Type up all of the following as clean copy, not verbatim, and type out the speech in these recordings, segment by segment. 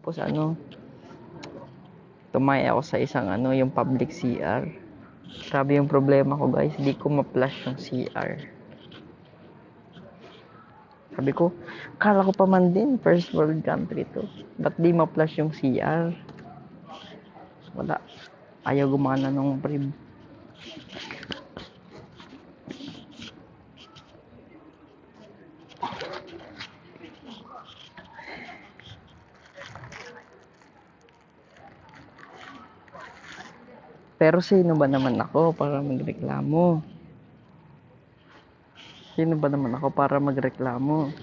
Tapos tumay ako sa isang yung public CR. Grabe yung problema ko guys, di ko ma-flush yung CR. Sabi ko, kala ko pa man din, first world country to. Ba't di ma-flush yung CR? Wala. Ayaw gumana nung brief. Pero sino ba naman ako para magreklamo? Sino ba naman ako para magreklamo?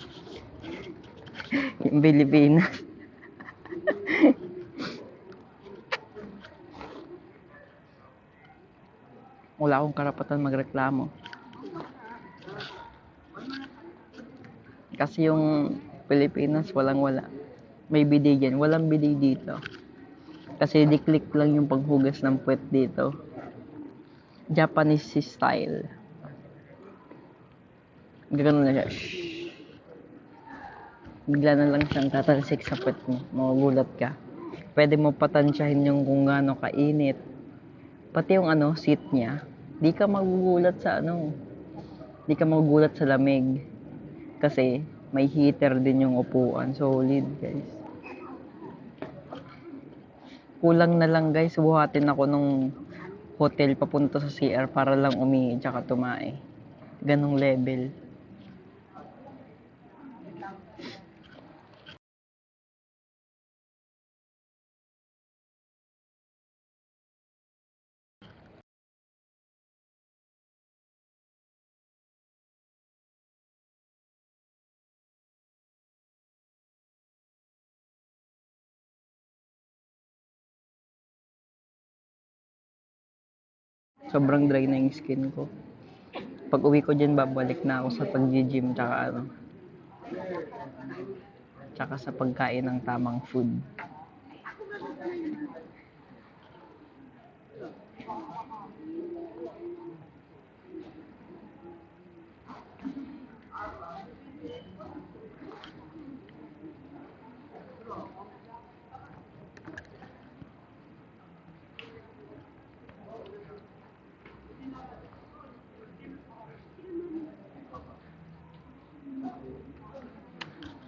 Yung Pilipinas. Wala akong karapatan magreklamo. Kasi yung Pilipinas, walang-wala. May bidet yan. Walang bidet dito. Kasi di-click lang yung paghugas ng puwet dito. Japanese style. Gano'n na siya. Shhh. Bigla na lang siyang tatalsik sa puwet mo. Magugulat ka. Pwede mo patansyahin yung kung gaano kainit. Pati yung seat niya. Di ka magugulat sa Di ka magugulat sa lamig. Kasi may heater din yung upuan. Solid guys. Kulang na lang guys, buhatin ako nung hotel papunta sa CR para lang umihi tsaka tumae. Ganong level. Sobrang dry na yung skin ko. Pag uwi ko dyan, babalik na ako sa pag-gym tsaka sa pagkain ng tamang food.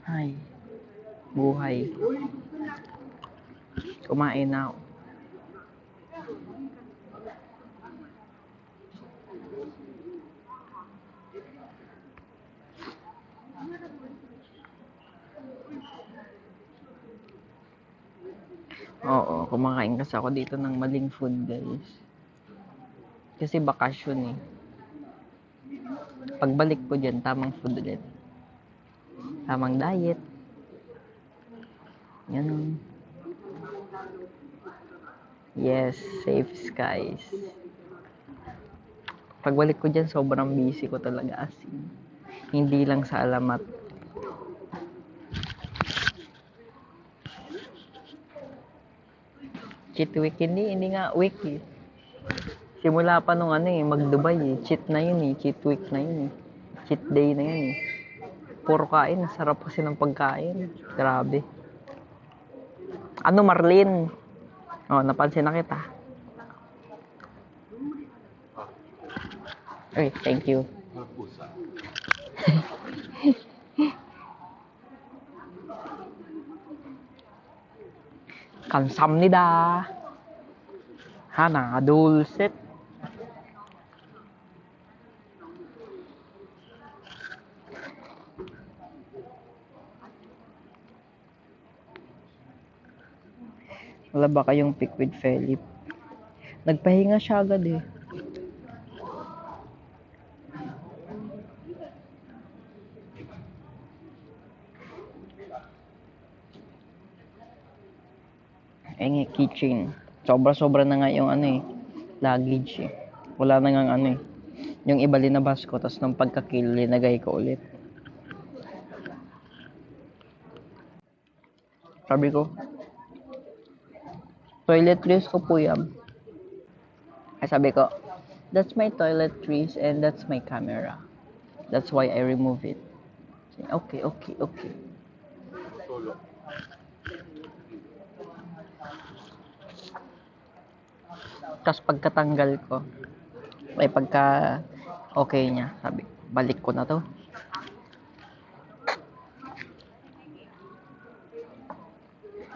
Ay, buhay. Kumain na ako. Oo, kumakain kasi ako dito ng maling food guys. Kasi bakasyon eh. Pagbalik ko dyan, tamang food ulit. Tamang diet. Ganun. Yes, safe skies. Pagbalik ko dyan, sobrang busy ko talaga as in. Hindi lang sa alamat. Cheat week, hindi nga week eh. Simula pa nung mag-Dubai eh. Cheat na yun eh. Cheat week na yun eh. Cheat day na yun eh. Puro kain. Sarap kasi ng pagkain. Grabe. Marlene? Oh, napansin na kita. Uy, thank you. 감사합니다. 하나, 둘, 셋. Wala ba kayong pick with Philip? Nagpahinga siya agad eh. Keychain. Sobra-sobra na nga yung luggage eh. Wala na nga yung iba linabas ko, tapos nung pagka-kill, linagay ko ulit. Sabi ko, toiletries ko po yan. Ay sabi ko, that's my toiletries and that's my camera. That's why I remove it. Okay. Tapos pagkatanggal ko, ay pagka okay niya, sabi, balik ko na to.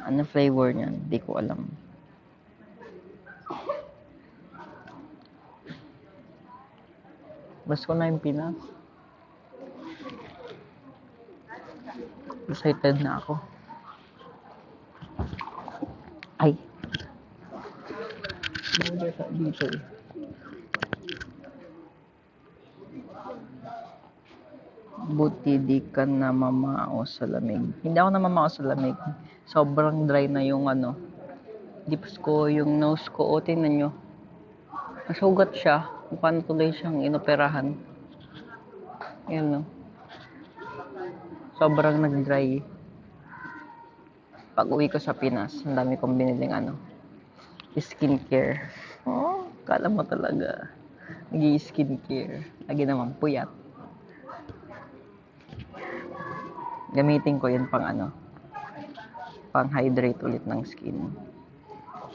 Ano flavor niyan? Hindi ko alam. Bas ko na yung Pinas. Excited na ako. Ay. Dito eh. Buti di ka namamao sa lamig. Hindi ako namamao sa lamig. Sobrang dry na yung ano. Lips ko, yung nose ko. O, tingnan nyo. Nasugat siya. Mukha na tuloy siyang inoperahan. Yan no. Sobrang nag-dry. Pag uwi ko sa Pinas, ang dami kong biniling ano. Skincare. Oh, kala mo talaga. Nag-i-skincare. Lagi naman puyat. Gamitin ko yun pang ano. Pang hydrate ulit ng skin.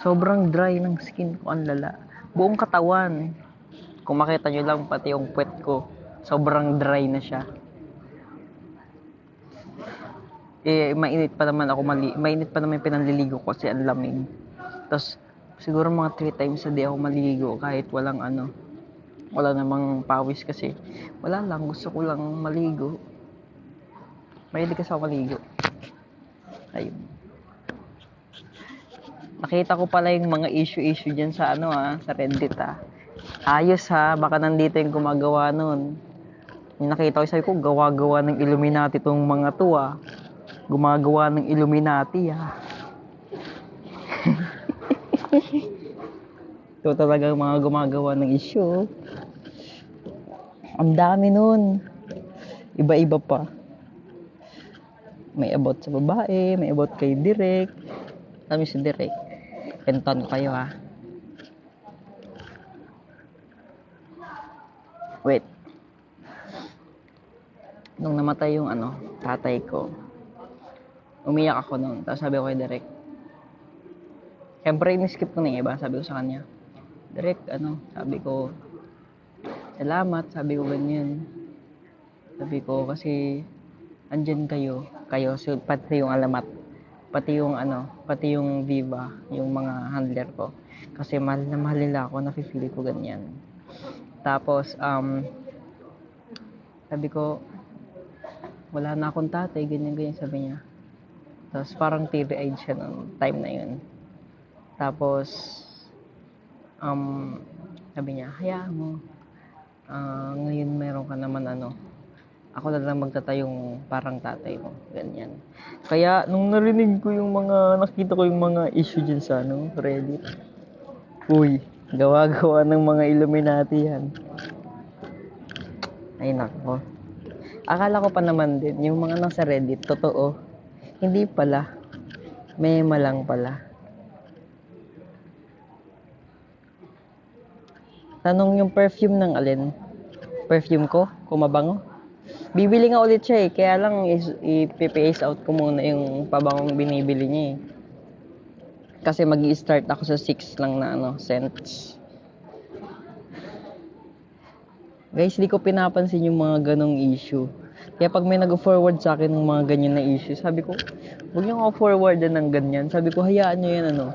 Sobrang dry ng skin ko, ang lala. Buong katawan. Kung makita nyo lang, pati yung puwet ko, sobrang dry na siya. Eh, mainit pa naman mainit pa naman yung pinanliligo ko kasi ang lamig. Tapos, siguro mga 3 times a day ako maligo kahit walang ano, wala namang pawis kasi. Wala lang, gusto ko lang maligo. Mahilig kasi ako maligo. Ayun. Nakita ko pala yung mga issue dyan sa ano sa Reddit Ayos baka nandito yung gumagawa nun. Yung nakita ko, sabi ko, gawa-gawa ng Illuminati tong mga to Gumagawa ng Illuminati Ito talaga mga gumagawa ng issue. Ang dami nun. Iba-iba pa. May about sa babae, may about kay Direk. Kami si Direk. Penton ko kayo Wait. Nung namatay yung tatay ko, umiyak ako noon. Tapos sabi ko kay Direk, siyempre in-skip ko na yung iba. Sabi ko sa kanya, Direk, sabi ko, salamat, sabi ko ganyan. Sabi ko, kasi andyan kayo, so, pati yung alamat, pati yung Viva, yung mga handler ko. Kasi mahal na mahal nila ako, nafe-feel ko ganyan. Tapos, sabi ko, wala na akong tatay, ganyan, sabi niya. Tapos parang teary-eyed siya noong time na yun. Tapos, sabi niya, hayaan mo. Ngayon meron ka naman ako na lang magtatayong parang tatay mo. Ganyan. Kaya, nung narinig ko nakita ko yung mga issue dyan sa Reddit. Uy, gawa-gawa ng mga Illuminati yan. Ay, nako. Akala ko pa naman din, yung mga nasa Reddit, totoo. Hindi pala. Mema lang pala. Tanong yung perfume ng alin? Perfume ko? Kung mabango? Bibili nga ulit siya kaya lang i-pace out ko muna yung pabangong binibili niya Kasi mag-i-start ako sa 6 lang na cents. Guys, di ko pinapansin yung mga ganong issue. Kaya pag may nag-forward sa akin ng mga ganyan na issue, sabi ko, huwag niyo ako forwardan ng ganyan. Sabi ko, hayaan niyo yan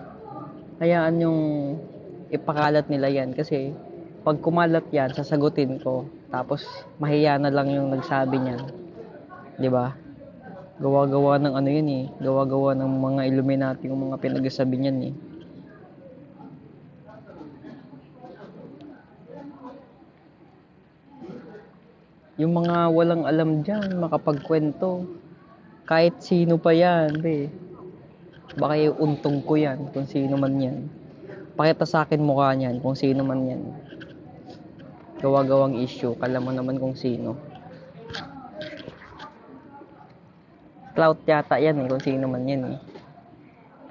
hayaan yung ipakalat nila yan. Kasi pag kumalat yan, sasagutin ko. Tapos, mahiya na lang yung nagsabi niyan. Diba? Gawa-gawa ng yun Gawa-gawa ng mga Illuminati yung mga pinagsasabi niyan Yung mga walang alam dyan, makapagkwento. Kahit sino pa yan, Baka yung untog ko yan, kung sino man yan. Pakita sa akin mukha niyan, kung sino man yan. Gawa-gawang issue, kala mo naman kung sino. Clout yata yan kung sino man yan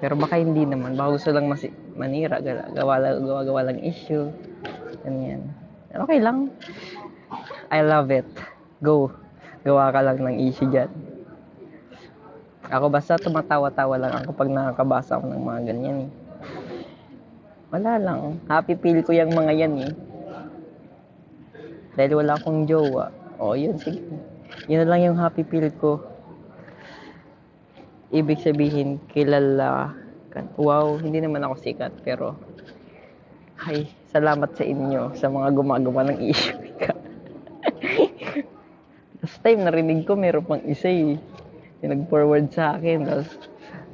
Pero baka hindi naman, baka gusto lang manira, gawa lang issue. Ganyan. Okay lang. I love it. Go. Gawa ka lang ng issue dyan. Ako basta tumatawa-tawa lang ako pag nakakabasa ako ng mga ganyan Wala lang. Happy feel ko yung mga yan eh. Dahil wala akong jowa. O, yun, sige. Yun na lang yung happy feel ko. Ibig sabihin, kilala ka. Wow, hindi naman ako sikat, pero ay, salamat sa inyo, sa mga gumagawa ng issue ka. Last time, narinig ko, meron pang isa eh. Yung nag-forward sa akin, tapos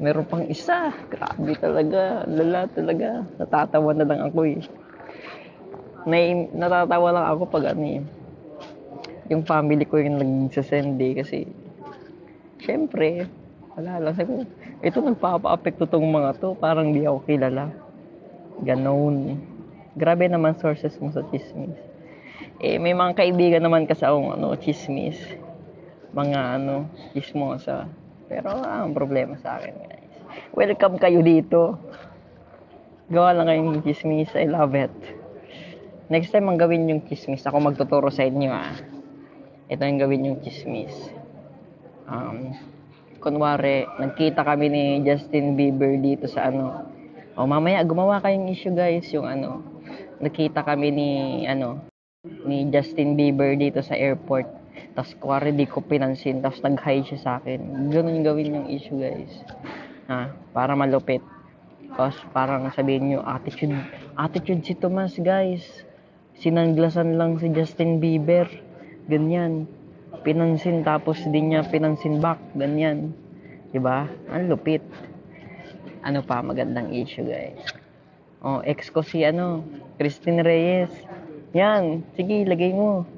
meron pang isa. Grabe talaga, lala talaga. Natatawa na lang ako eh. Natatawa lang ako pag ano eh. Yung family ko yung nagsasend eh, kasi syempre, wala lang. Sabi ko, ito nagpapa-apekto tong mga to, parang di ako kilala. Ganon. Grabe naman sources mo sa chismis. Eh, may mga kaibigan naman kasi akong chismis. Mga chismosa. Pero ang problema sa akin, guys. Welcome kayo dito. Gawa lang kayong chismis. I love it. Next time ang gawin yung chismis, ako magtuturo sa inyo Ito yung gawin yung chismis. Kunwari, nagkita kami ni Justin Bieber dito sa mamaya gumawa kayong issue guys, yung nakita kami ni Justin Bieber dito sa airport. Tapos kuwari di ko pinansin, tapos nag-hi siya sa akin. Ganun gawin yung issue guys. Para malupit. Tapos parang sabihin nyo, attitude si Tomas guys. Sinanglasan lang si Justin Bieber. Ganyan. Pinansin tapos di niya pinansin back. Ganyan. Diba? Ang lupit. Ano pa magandang issue guys? Ex ko si Christine Reyes. Yan. Sige, lagay mo.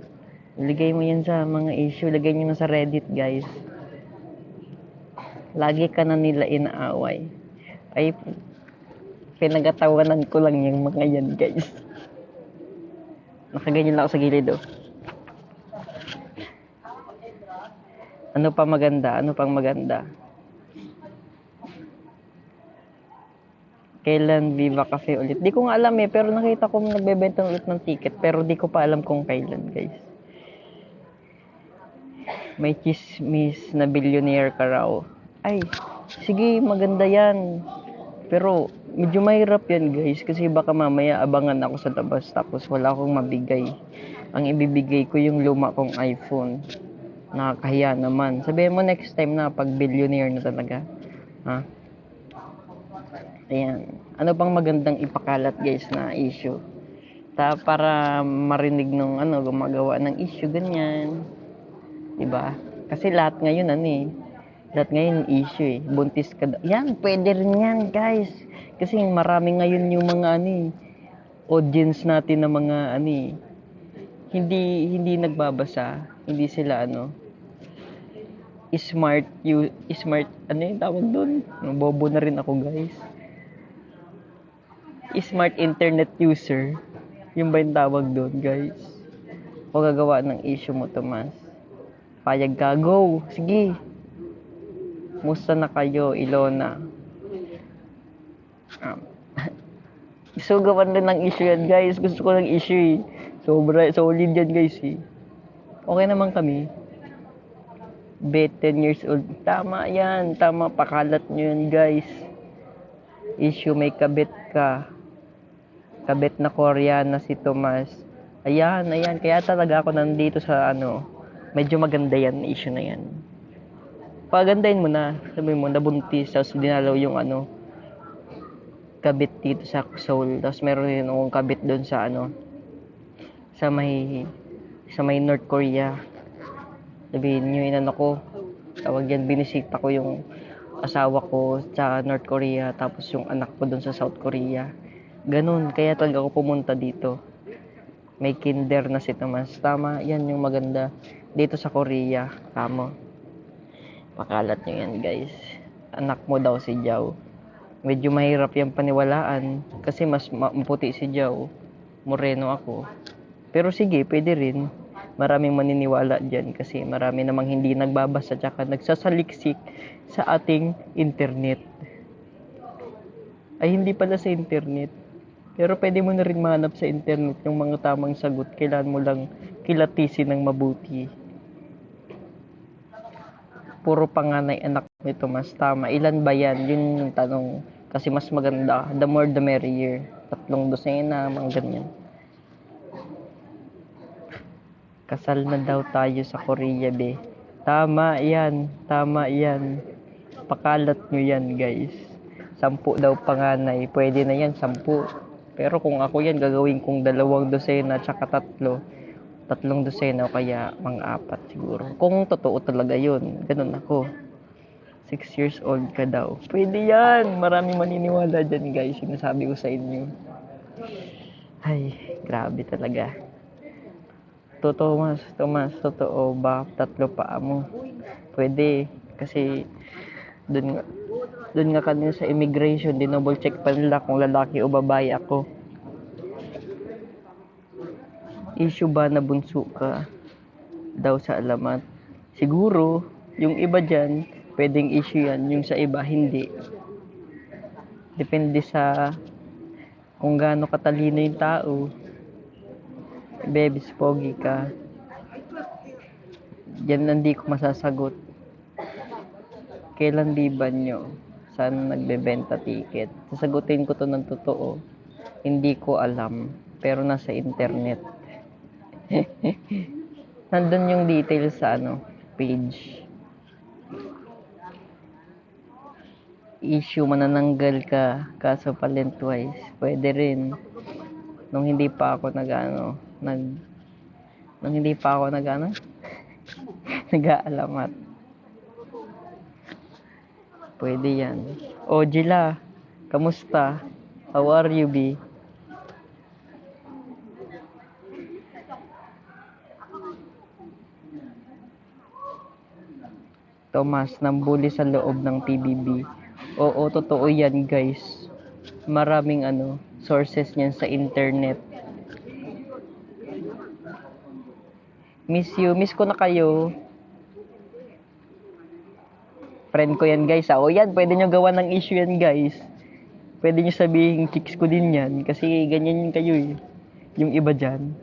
Ilagay mo yan sa mga issue. Lagay nyo na sa Reddit guys. Lagi ka na nila inaaway. Ay, pinagatawanan ko lang yung mga yan guys. Nakaganyan lang ako sa gilid Ano pang maganda? Kailan Viva Cafe ulit? Di ko nga alam pero nakita ko nagbebenta ulit ng ticket, pero di ko pa alam kung kailan guys. May chismis na billionaire ka raw. Ay, sige, maganda yan. Pero medyo mahirap yan guys, kasi baka mamaya abangan ako sa labas tapos wala akong mabigay. Ang ibibigay ko yung luma kong iPhone. Nakakahiya naman. Sabihin mo next time na pag billionaire na talaga. Ayan. Ano bang magandang ipakalat guys na issue? Para marinig nung gumagawa ng issue ganyan. Diba? Kasi lahat ngayon lahat ngayon issue buntis ka yan, pwede rin yan guys. Kasi marami ngayon yung mga audience natin na mga hindi nagbabasa, hindi sila smart yung tawag doon? Bobo na rin ako guys. Smart internet user. Yung ba yung tawag doon guys? O gagawa ng issue mo Tomas. Payag ka, go! Sige! Musta na kayo, Ilona? So, gawan din ng issue yan, guys. Gusto ko ng issue Sobra, solid yan, guys Okay naman kami. Bet 10 years old. Tama yan. Tama, pakalat nyo yan, guys. Issue, may kabit ka. Kabit na Koreana si Tomas. Ayan. Kaya talaga ako nandito sa medyo maganda yan, issue na yan. Pagandahin mo na. Sabi mo, nabuntis. Tapos dinalaw yung kabit dito sa Seoul. Tapos meron din akong kabit doon sa sa may North Korea. Sabihin nyo, ko. Tawag yan, binisita ko yung asawa ko sa North Korea. Tapos yung anak ko doon sa South Korea. Ganun. Kaya talaga ako pumunta dito. May kinder na si Tomas. Tama, yan yung maganda. Dito sa Korea. Tama. Pakalat nyo yan guys. Anak mo daw si Jao. Medyo mahirap yung paniwalaan. Kasi mas maputi si Jao. Moreno ako. Pero sige, pwede rin. Maraming maniniwala dyan. Kasi marami namang hindi nagbabasa. Tsaka nagsasaliksik sa ating internet. Ay, hindi pala sa internet. Pero pwede mo na rin mahanap sa internet yung mga tamang sagot. Kailangan mo lang kilatisin ng mabuti. Puro panganay anak ni Tomas. Tama. Ilan ba yan? Yun yung tanong. Kasi mas maganda, the more the merrier. 3 dosena, mga ganyan. Kasal na daw tayo sa Korea, be. Tama yan, tama yan. Pakalat nyo yan, guys. 10 daw panganay, pwede na yan, 10. Pero kung ako yan, gagawin kong 2 dosena, tsaka 3 dosena o kaya mga 4 siguro. Kung totoo talaga yun, ganun ako. 6 years old ka daw. Pwede yan. Maraming maniniwala dyan, guys. Sinasabi ko sa inyo. Ay, grabe talaga. Tomas, totoo ba? 3 paa mo. Pwede. Kasi, dun nga kanina sa immigration, dinouble check pa nila kung lalaki o babae ako. Issue ba na bunso ka daw sa alamat? Siguro, yung iba dyan, pwedeng issue yan. Yung sa iba, hindi. Depende sa kung gaano katalino yung tao. Bebis, pogi ka. Yan hindi ko masasagot. Kailan liban nyo? Saan nagbebenta ticket? Sasagutin ko to ng totoo. Hindi ko alam. Pero nasa internet. Nandun yung details sa page. Issue, manananggal ka. Kaso palent twice. Pwede rin. Nung hindi pa ako nag-aalamat. Pwede yan. O, Jila, kamusta? How are you, B? Tomas, nambuli sa loob ng PBB. Oo, totoo yan, guys. Maraming sources niyan sa internet. Miss you. Miss ko na kayo. Friend ko yan, guys. O yan, pwede nyo gawa ng issue yan, guys. Pwede nyo sabihin, chicks ko din yan. Kasi ganyan yung kayo eh. Yung iba dyan.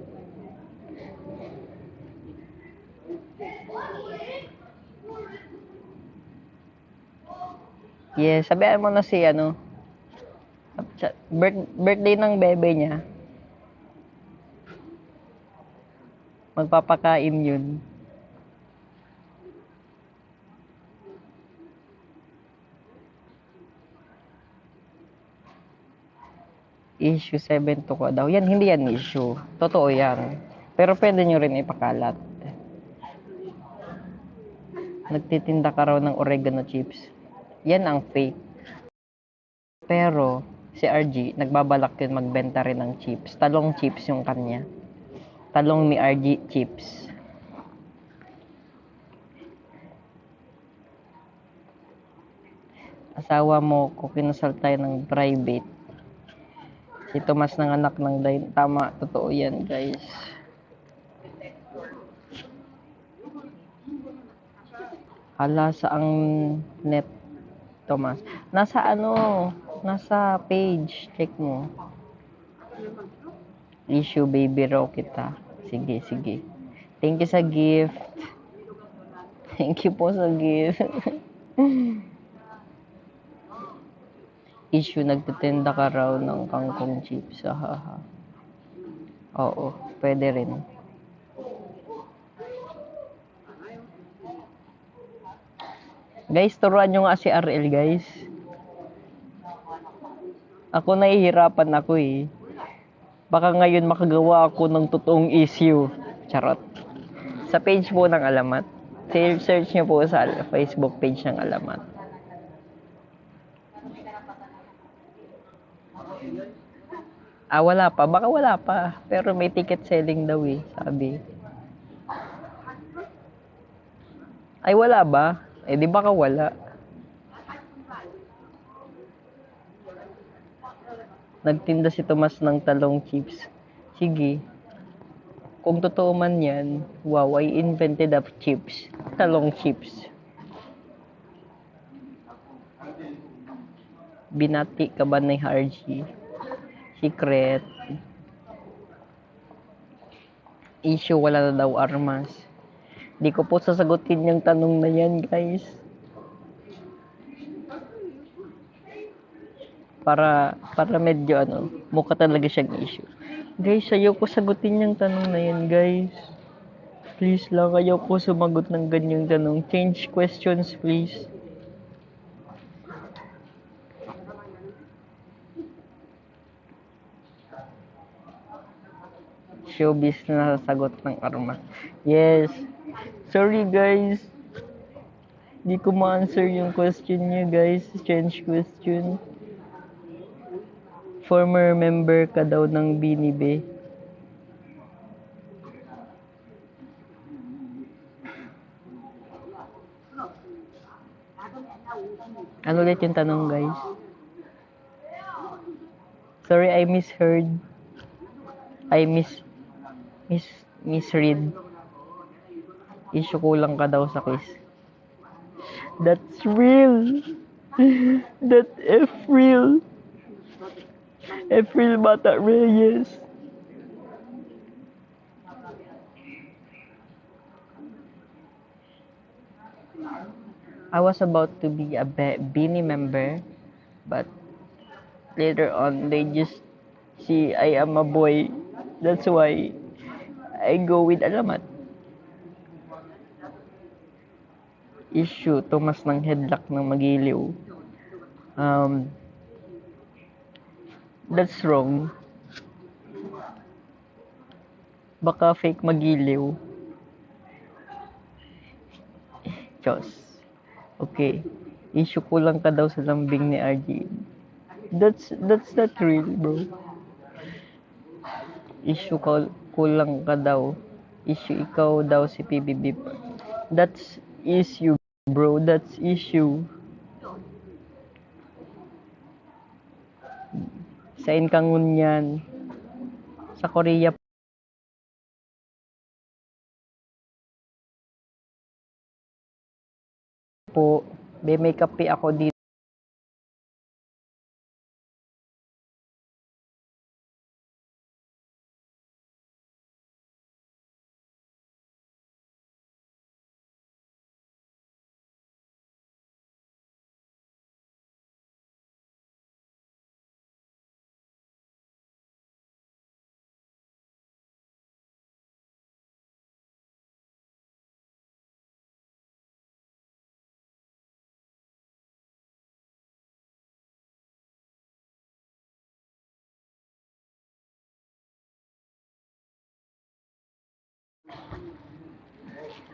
Yes, sabihan mo na si birthday ng bebe niya. Magpapakain yun. Issue 7 to ko daw. Yan, hindi yan issue. Totoo yan. Pero pwede nyo rin ipakalat. Nagtitinda ka raw ng oregano chips. Yan ang fake. Pero, si RG, nagbabalak yun magbenta rin ng chips. Talong chips yung kanya. Talong ni RG chips. Asawa mo ko, kinasal tayo ng private. Si Tomas ng anak ng Dain. Tama, totoo yan, guys. Hala, saang net, Tomas? Nasa nasa page. Check mo. Issue, baby raw kita. Sige, sige. Thank you sa gift. Thank you po sa gift. Issue, nagtitinda ka raw ng kangkong chips. Haha. Oo, pwede rin. Guys, turuan nyo nga si RL, guys. Ako nahihirapan ako eh. Baka ngayon makagawa ako ng totoong issue. Charot. Sa page po ng alamat. Search nyo po sa Facebook page ng alamat. Wala pa. Baka wala pa. Pero may ticket selling daw eh, sabi. Ay, wala ba? Eh, di baka wala. Nagtinda si Tomas ng talong chips. Sige. Kung totoo man yan, wow, I invented of chips. Talong chips. Binati ka ba ni RG? Secret. Issue, wala na daw armas. Di ko po sasagutin yung tanong na yan, guys. Para medyo mukha talaga siyang issue. Guys, ayoko sagutin yung tanong na yun, guys. Please lang, ayoko sumagot ng ganyang tanong. Change questions, please. Showbiz na sasagot ng Arma. Yes. Sorry, guys. Di ko ma-answer yung question niyo, guys. Change question. Former member ka daw ng Binibe. Ano ulit yung tanong, guys? Sorry, I misheard. I misread. Issue kulang ka daw sa quiz. That's real. That F real. F real Bata Reyes. I was about to be a Bini member, but later on they just see I am a boy. That's why I go with Alamat. Issue, tumas ng headlock ng Magiliw. That's wrong. Baka fake Magiliw. Diyos. Okay. Issue kulang ka daw sa lambing ni RJ. That's not real, bro. Issue kulang ka daw. Issue ikaw daw si PBB. That's issue, bro. That's issue. Sa Inkangun yan. Sa Korea po. May kape ako dito.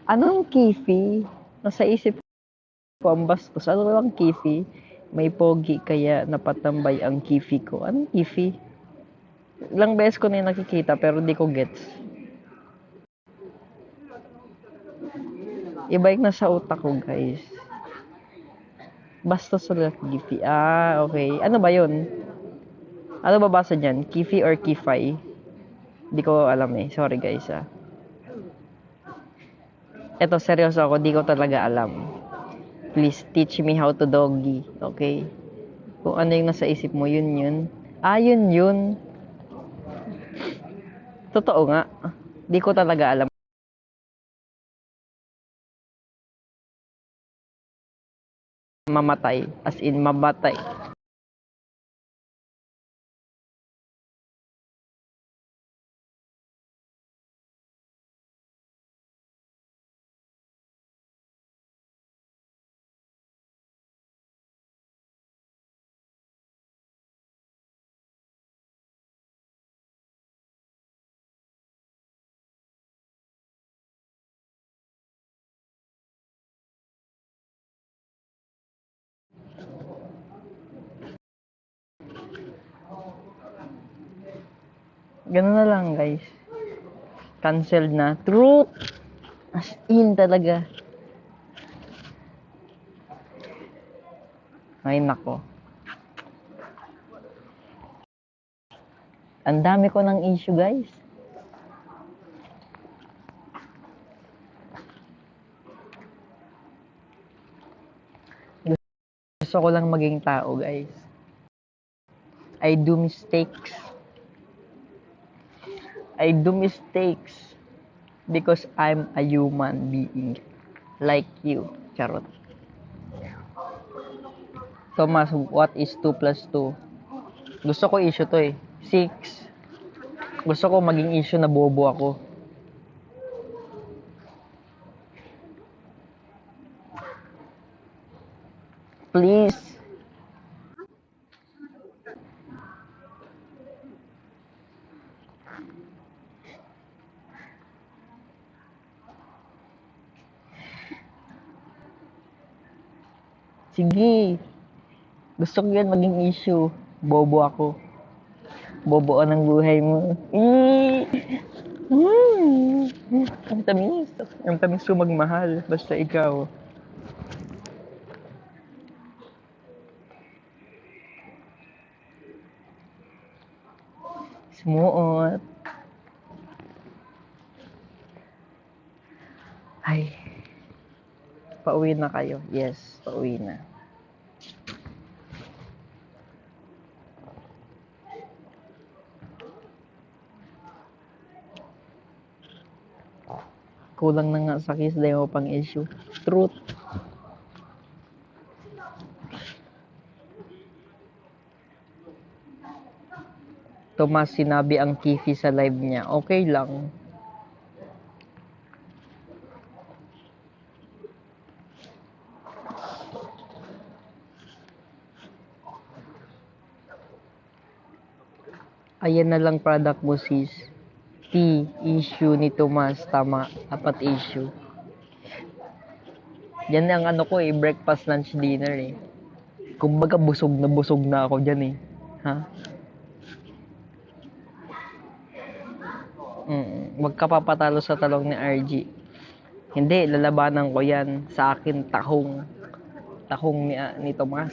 Anong kifi? Nasa isip ko ang bastos. Ano lang kifi? May pogi kaya napatambay ang kifi ko. Anong kifi? Ilang beses ko na yung nakikita pero di ko gets. Iba yung nasa utak ko, guys. Bastos ulit kifi. Ah, okay. Ano ba yun? Ano babasa dyan? Kifi or kifay? Di ko alam eh. Sorry, guys. Eto, seryoso ako, di ko talaga alam. Please teach me how to doggy, okay? Kung ano yung nasa isip mo, yun. Ah, yun. Totoo nga. Di ko talaga alam. Mamatay. As in, mamatay. Ganun na lang, guys. Cancelled na. Truth! As in talaga. Ay, nako. Ang dami ko ng issue, guys. Gusto ko lang maging tao, guys. I do mistakes. I do mistakes because I'm a human being like you. Charot. Thomas, what is 2 plus 2? Gusto ko issue to eh. 6. Gusto ko maging issue na bobo ako. Please. Sige. Gusto ko yan maging issue. Bobo ako. Bobo ka ng buhay mo. Ang tamis. Ang tamis ko magmahal. Basta ikaw. Sumuot. Ay. Pauwi na kayo. Yes, pauwi na. Kulang na nga sa kiss dahil mo pang issue. Truth. Tomas sinabi ang Kifi sa live niya. Okay lang. Ayan na lang product mo sis. T, issue ni Tomas. Tama, apat issue. Yan ang ano ko eh, breakfast, lunch, dinner eh. Kumbaga busog na ako dyan eh. Ha? Wag ka papatalo sa talong ni RG. Hindi, lalabanan ko yan. Sa akin, tahong. Tahong ni Tomas.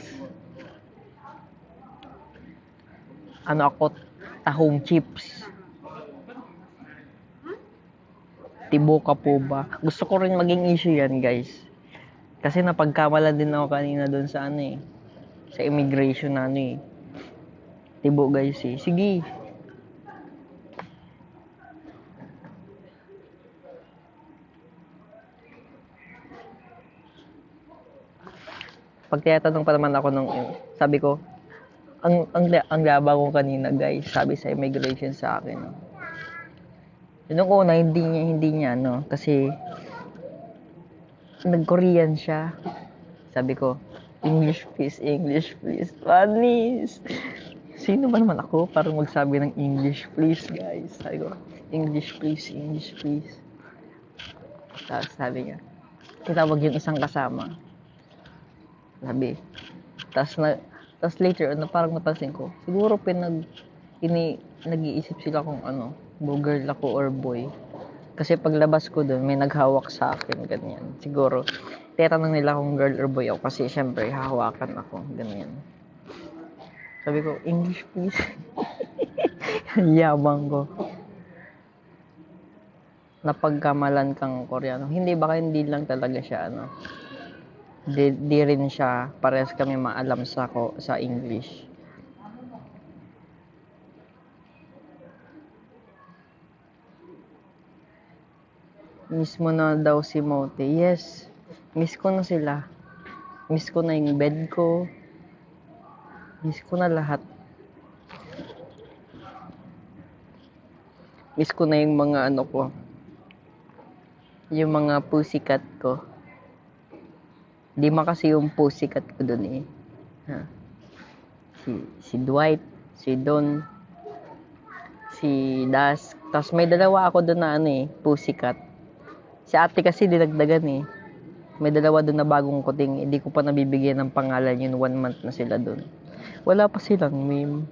Ano ako? Tahong chips. Tibo ka po ba? Gusto ko rin maging issue yan, guys. Kasi napagkamalan din ako kanina doon sa ano eh. Sa immigration na ano eh. Tibo, guys eh. Sige. Pag tinatanong pa naman ako nung sabi ko, ang labang ko kanina, guys, sabi sa immigration sa akin. Yung una, hindi niya, no? Kasi, nag-Korean siya. Sabi ko, English please, please. Sino ba naman ako para magsabi ng English please, guys? Sabi ko, English please. Tapos sabi niya, tinawag yung isang kasama. Sabi, tapos later, parang napansin ko, siguro nag-iisip sila kung ano, girl ako or boy. Kasi paglabas ko doon, may naghawak sa akin, ganyan. Siguro, tinatanong nila kung girl or boy ako kasi syempre, hahawakan ako, ganyan. Sabi ko, English please. Yabang ko. Napagkamalan kang Koreano. Hindi, baka hindi lang talaga siya, ano. Di rin siya, parehas kami maalam sa English. Miss mo na daw si Mote. Yes, miss ko na sila. Miss ko na yung bed ko. Miss ko na lahat. Miss ko na yung mga ano ko. Yung mga pussycat ko. Di kasi yung pussycat ko dun eh. Ha? Si Dwight, si Don, si Das. Tapos may dalawa ako dun na ano eh, pussycat. Si ate kasi dinagdagan eh. May dalawa doon na bagong kuting. Hindi ko pa nabibigyan ng pangalan yun. 1 month na sila doon. Wala pa silang meme.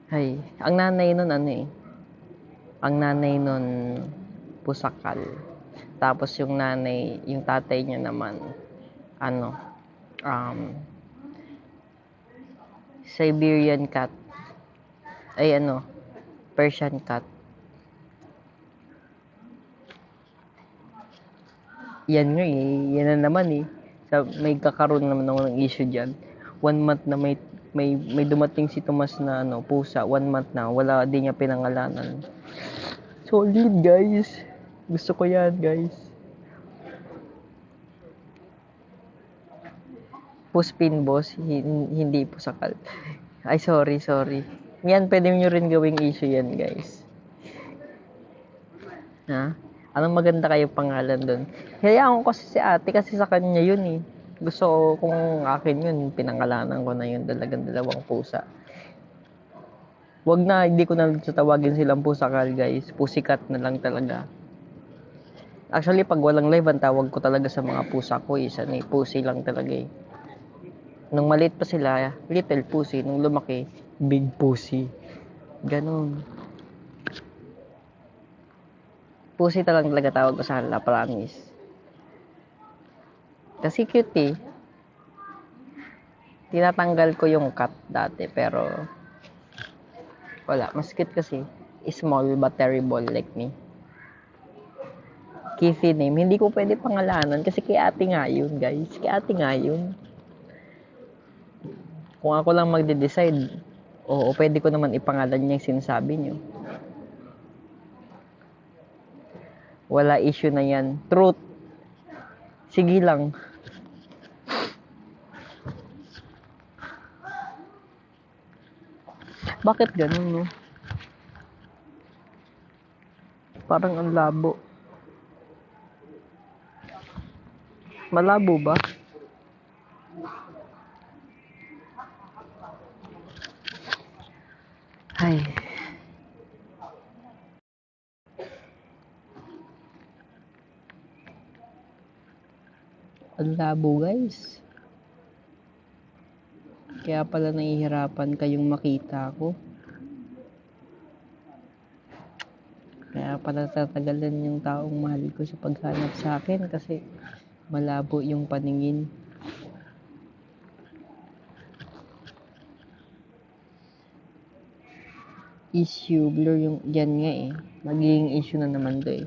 Ay, ang nanay nun ano eh. Ang nanay nun pusakal. Tapos yung tatay niya naman ano, Siberian cat. Ay ano, Persian cat. Yan nga eh, yan na naman eh. May kakaroon naman ako ng issue dyan. 1 month na may dumating si Tomas na ano, pusa. 1 month na, wala din niya pinangalanan. Solid guys. Gusto ko yan guys. Puspin boss, hindi po sakal. Ay, sorry. Yan, pwede nyo rin gawing issue yan, guys. Ha? Anong maganda kayo pangalan doon? Hayaan ko kasi si ate kasi sa kanya yun eh. Gusto ko kung akin yun, pinangalanan ko na yun dalagang dalawang pusa. Wag na, hindi ko na tatawagin silang pusakal guys. Pusikat na lang talaga. Actually, pag walang live, ang tawag ko talaga sa mga pusa ko isa ni pusi lang talaga eh. Nung maliit pa sila, little pussy. Nung lumaki, big pussy. Ganon. Pussy talaga tawag ko sa kanila, promise. Kasi cute eh. Tinatanggal ko yung cat dati, pero wala. Mas cute kasi. Small but terrible like me. Kitty name. Hindi ko pwede pangalanan kasi kay ate nga yun, guys. Kay ate nga yun. Kung ako lang magde-decide, oo, pwede ko naman ipangalan niya yung sinasabi niyo. Wala issue na yan. Truth. Sige lang. Bakit ganun, no? Parang ang labo. Malabo ba? Ay. Ang labo, guys. Kaya pala nahihirapan kayong makita ko. Kaya pala tatagalan yung taong mahal ko sa paghanap sa akin kasi malabo yung paningin. Issue, blur yung, yan nga eh. Magiging issue na naman to eh.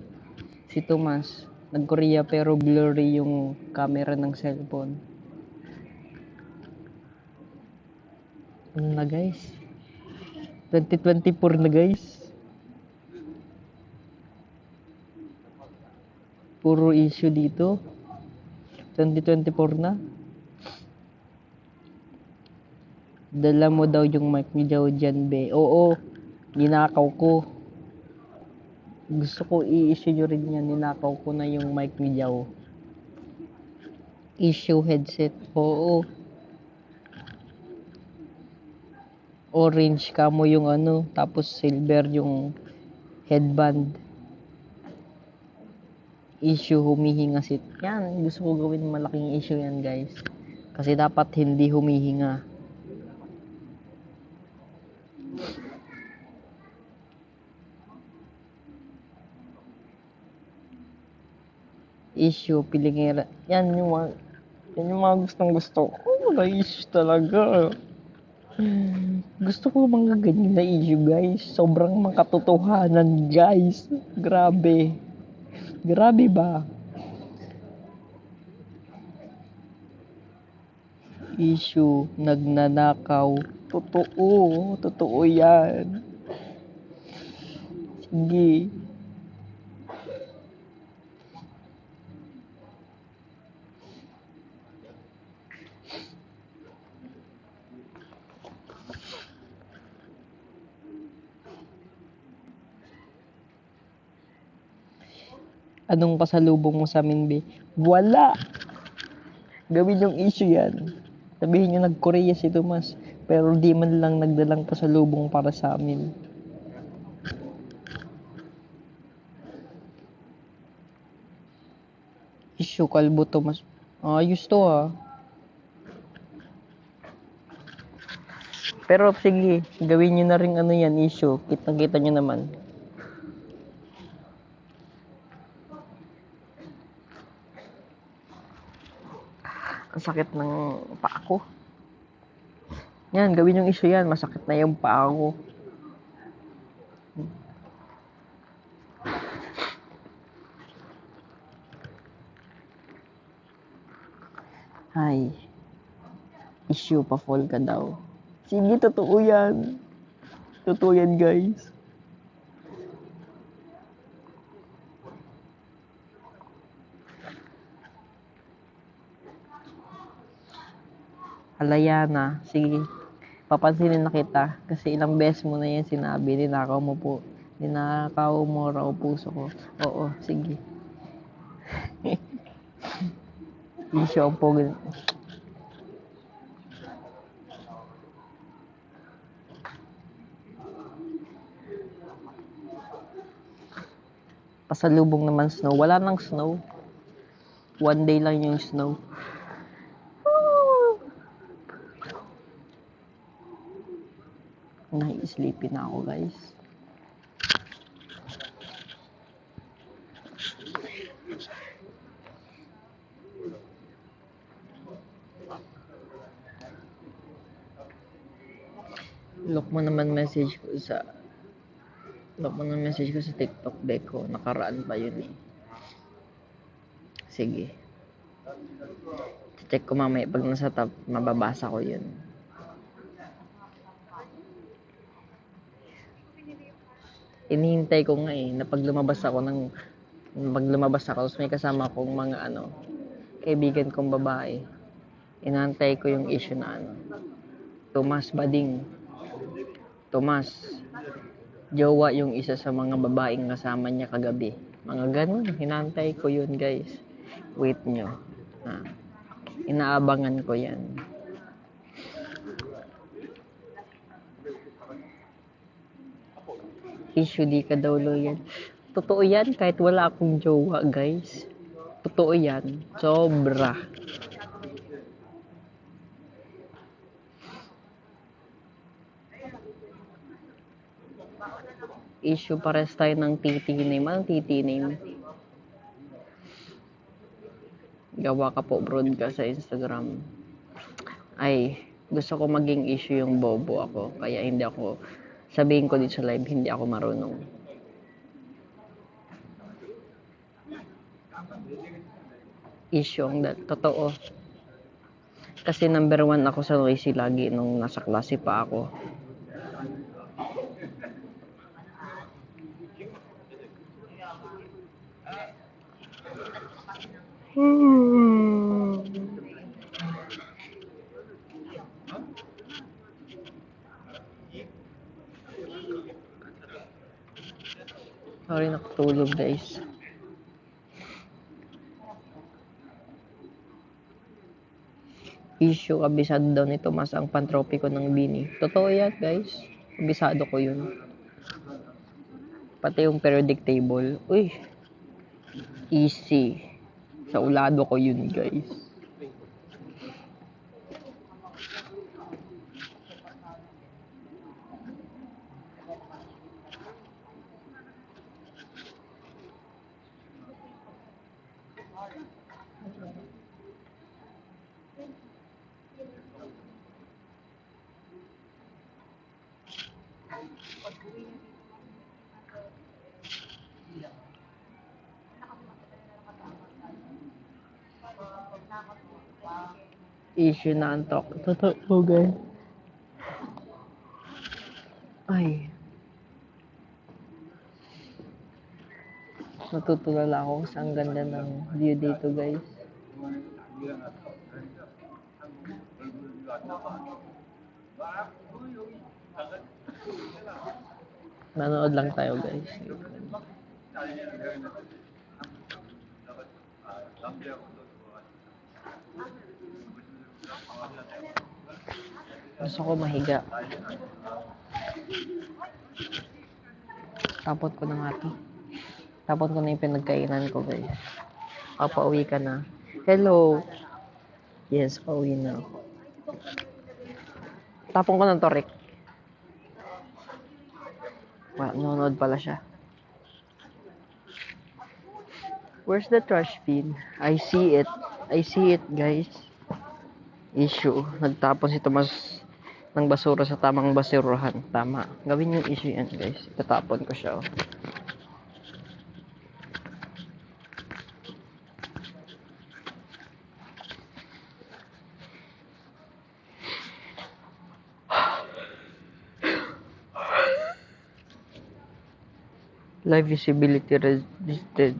Si Tomas, nag-Korea pero blurry yung camera ng cellphone. Ano na guys? 2024 na guys. Puro issue dito. 2024 na. Dala mo daw yung mic ni Joe dyan, be. Oo, ninakaw ko. Gusto ko i-issue nyo rin yan. Ninakaw ko na yung mic ni Joe. Issue headset. Oo. Orange kamo yung ano. Tapos silver yung headband. Issue humihinga sit. Yan, gusto ko gawin malaking issue yan guys. Kasi dapat hindi humihinga. Issue, pilingera. Yan yung mga gustong gusto ko. Mga issue talaga. Gusto ko mga ganyan na issue guys. Sobrang makatotohanan guys. Grabe. Grabe ba? Issue, nagnanakaw. Totoo yan. Sige. Anong pasalubong mo sa amin, be? Wala! Gawin yung issue yan. Sabihin nyo nag-Korea si Tomas, pero di man lang nagdalang pasalubong para sa amin. Issue, kalbo Tomas. Ayos to ah. Pero sige, gawin nyo na rin ano yan, issue. Kitang-kita nyo naman. Ang sakit ng paa ko. Yan, gawin yung issue yan. Masakit na yung paa ko. Ay, issue pa fall ka daw. Sige, totoo yan. Totoo yan, guys. Alayana, sige. Papansinin na kita kasi ilang beses mo na yan sinabi, ninakaw mo raw puso ko. Oo, sige. Issue ang pogi. Pasalubong naman snow. Wala nang snow. One day lang yung snow. Nai-sleepy na ako, guys. Look mo naman message ko sa TikTok deck ko. Nakaraan pa yun eh. Sige. Check ko mamaya pag nasa top, mababasa ko yun. Inihintay ko nga eh, na pag lumabas ako, tapos may kasama akong mga kaibigan kong babae. Inantay ko yung issue na Tomas Bading. Tomas, jowa yung isa sa mga babaeng kasama niya kagabi. Mga ganun, hinantay ko yun guys. Wait nyo. Inaabangan ko yan. Issue di ka daw loyal. Totoo yan kahit wala akong jowa guys. Totoo yan. Sobra. Issue pares tayo ng TT name. Anong TT name? Gawa ka po broadcast sa Instagram. Ay, gusto ko maging issue yung bobo ako. Kaya hindi ako, sabihin ko dito sa live, hindi ako marunong. Issue ang totoo. Kasi number 1 ako sa noisy lagi nung nasa klase pa ako. Sorry, nakatulog guys. Issue, kabisado daw ni Tomas ang pantropiko ng Bini. Totoo yan guys. Kabisado ko yun. Pati yung periodic table. Uy, easy. Sa ulado ko yun guys. Issue na antok. Totoo guys. Ay. Natutulala ako sa ang ganda ng view dito guys. Nanood lang tayo guys. Gusto ko mahiga. Tapon ko na nga to. Tapon ko na yung pinagkainan ko guys. Pauwi ka na. Hello. Yes, pauwi na ako. Tapon ko na to, Rick. Nanonood pala siya. Where's the trash bin? I see it. I see it, guys. Issue. Nagtapon si Tomas ng basura sa tamang basurahan. Tama. Gawin yung issue yan, guys. Tatapon ko siya. Live visibility registered.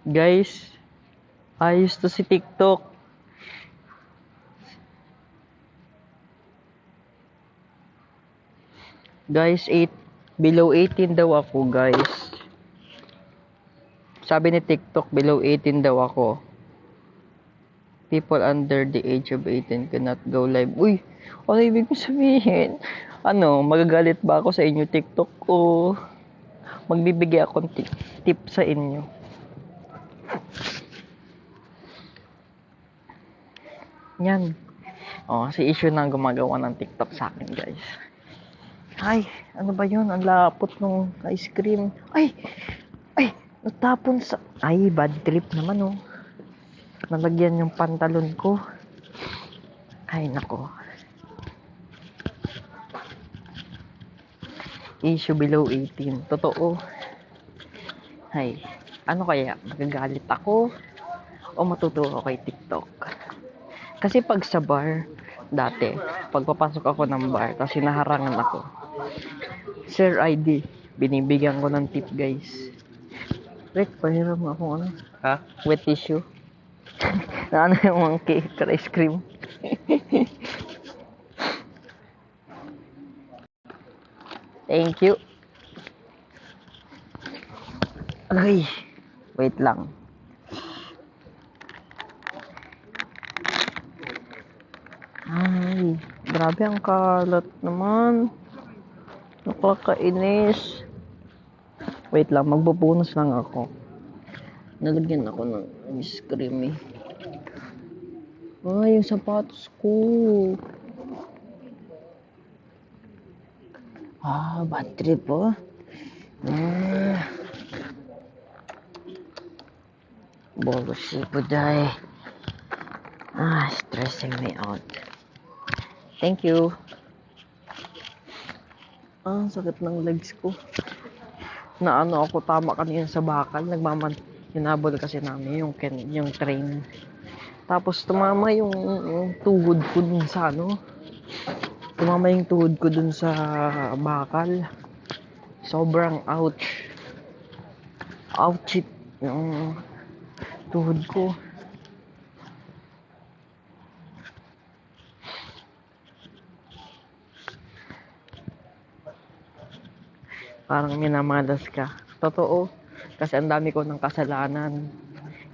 Guys, ayos to si TikTok. Guys, below 18 daw ako, guys. Sabi ni TikTok, below 18 daw ako. People under the age of 18 cannot go live. Uy, ano ibig sabihin? Ano, magagalit ba ako sa inyo, TikTok? O magbibigay akong tip sa inyo? Yan. Oh, si issue na gumagawa ng TikTok sa akin, guys. Ay, ano ba yun? Ang lapot ng ice cream. Ay, natapon sa... Ay, bad trip naman, oh. Nalagyan yung pantalon ko. Ay, nako. Issue below 18. Totoo. Ay, ano kaya? Magagalit ako? O matutuwa ako kay TikTok? Kasi pag sa bar, dati, pagpapasok ako ng bar, tapos hinaharangan ako. Sir ID, binibigyan ko ng tip, guys. Rick, pahiram mo ako ano? Ha? Wet tissue. Na ano yung mga cake ice cream. Thank you. Ay, wait lang. Ay, grabe ang kalat naman. Nakakainis. Wait lang, magbubunos lang ako. Nalagyan ako ng ice cream eh. Ay, yung sapatos ko. Bad trip oh. Bullshit po day. Stressing me out. Thank you. Sakit ng legs ko. Na ano ako tama kanina sa bakal. Hinabol kasi namin yung train. Tapos tumama yung tuhod ko dun sa ano. Tumama yung tuhod ko dun sa bakal. Sobrang ouch. Ouchit yung tuhod ko. Parang minamalas ka. Totoo. Kasi ang dami ko ng kasalanan.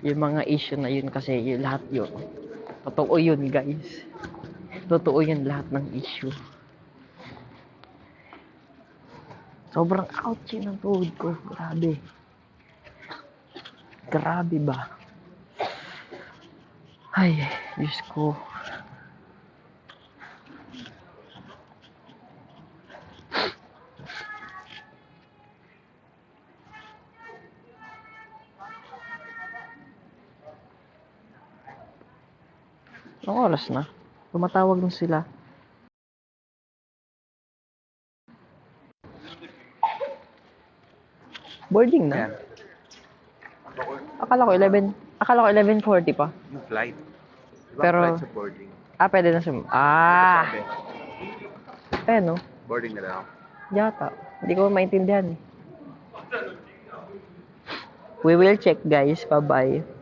Yung mga issue na yun kasi yung lahat yun. Totoo yun, guys. Totoo yun lahat ng issue. Sobrang ouchy ng tuhod ko. Grabe. Grabe ba? Ay, Diyos ko. Anong oras na? Tumatawag na sila. Boarding na? Yan. Akala ko 11:40 pa. Yung flight. Ibang Pero- flight sa boarding. Pwede na Sabi, no? boarding na lang. Yata. Hindi ko maintindihan. We will check, guys. Bye-bye.